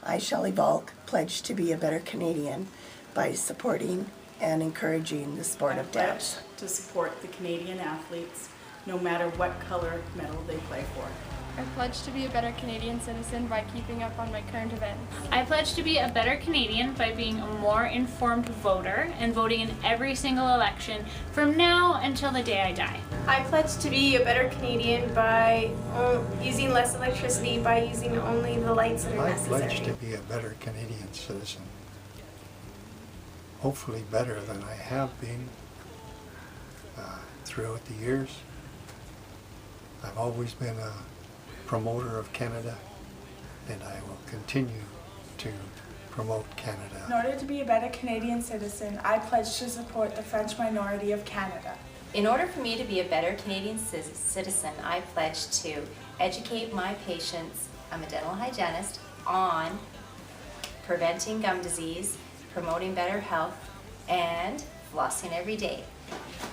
I, Shelley Volk, pledge to be a better Canadian by supporting and encouraging the sport of dance. I pledge to support the Canadian athletes, no matter what color medal they play for. I pledge to be a better Canadian citizen by keeping up on my current events. I pledge to be a better Canadian by being a more informed voter and voting in every single election from now until the day I die. I pledge to be a better Canadian by using less electricity, by using only the lights that are necessary. I pledge to be a better Canadian citizen. Hopefully better than I have been throughout the years. I've always been a promoter of Canada, and I will continue to promote Canada. In order to be a better Canadian citizen, I pledge to support the French minority of Canada. In order for me to be a better Canadian citizen, I pledge to educate my patients, I'm a dental hygienist, on preventing gum disease, promoting better health, and flossing every day.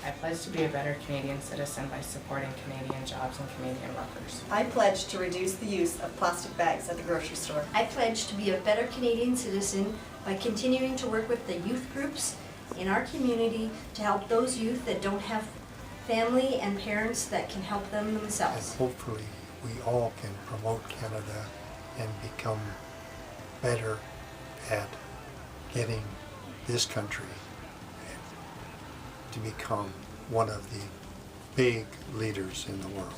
I pledge to be a better Canadian citizen by supporting Canadian jobs and Canadian workers. I pledge to reduce the use of plastic bags at the grocery store. I pledge to be a better Canadian citizen by continuing to work with the youth groups in our community to help those youth that don't have family and parents that can help them themselves. And hopefully we all can promote Canada and become better at getting this country to become one of the big leaders in the world.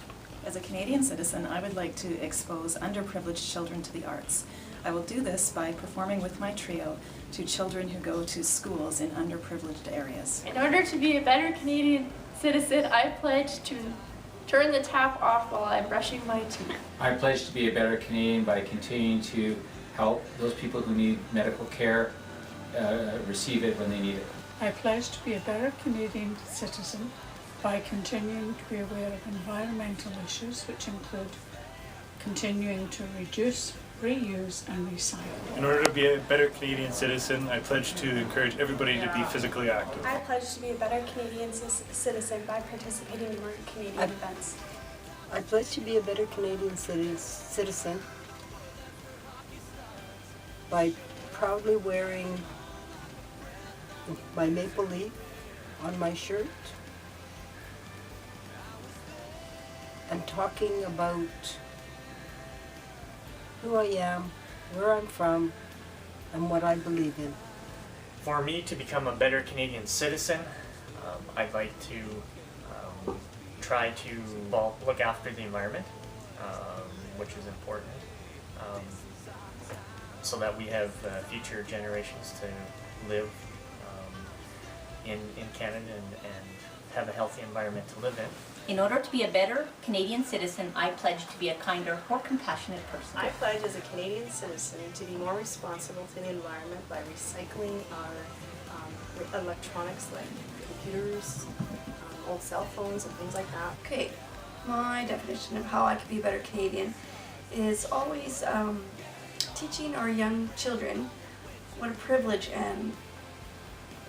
As a Canadian citizen, I would like to expose underprivileged children to the arts. I will do this by performing with my trio to children who go to schools in underprivileged areas. In order to be a better Canadian citizen, I pledge to turn the tap off while I'm brushing my teeth. I pledge to be a better Canadian by continuing to help those people who need medical care receive it when they need it. I pledge to be a better Canadian citizen by continuing to be aware of environmental issues, which include continuing to reduce, reuse and recycle. In order to be a better Canadian citizen, I pledge to encourage everybody to be physically active. I pledge to be a better Canadian citizen by participating in more Canadian events. I pledge to be a better Canadian citizen by proudly wearing my maple leaf on my shirt and talking about who I am, where I'm from, and what I believe in. For me to become a better Canadian citizen, I'd like to try to look after the environment, which is important, so that we have future generations to live in Canada and have a healthy environment to live in. In order to be a better Canadian citizen, I pledge to be a kinder, more compassionate person. I pledge as a Canadian citizen to be more responsible to the environment by recycling our electronics like computers, old cell phones and things like that. Okay, my definition of how I could be a better Canadian is always teaching our young children what a privilege and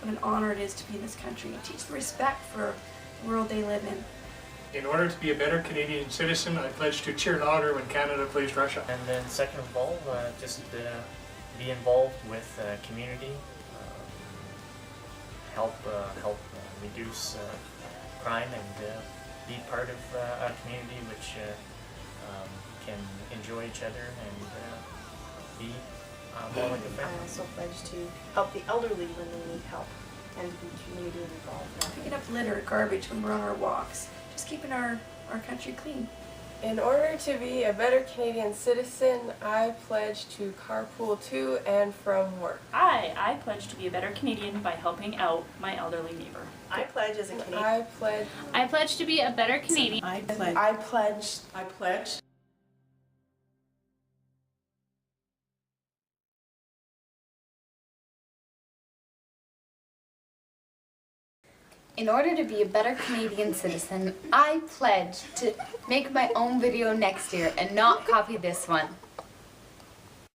what an honor it is to be in this country. Teach them respect for the world they live in. In order to be a better Canadian citizen, I pledge to cheer louder when Canada plays Russia. And then second of all, just be involved with community, help reduce crime, and be part of a community which can enjoy each other and be more like a family. I also pledge to help the elderly when they need help and to be community involved. Picking up litter, garbage when we're on our walks. Just keeping our country clean. In order to be a better Canadian citizen, I pledge to carpool to and from work. I pledge to be a better Canadian by helping out my elderly neighbor. I pledge as a Canadian. I pledge to be a better Canadian. I pledge. In order to be a better Canadian citizen, I pledge to make my own video next year and not copy this one.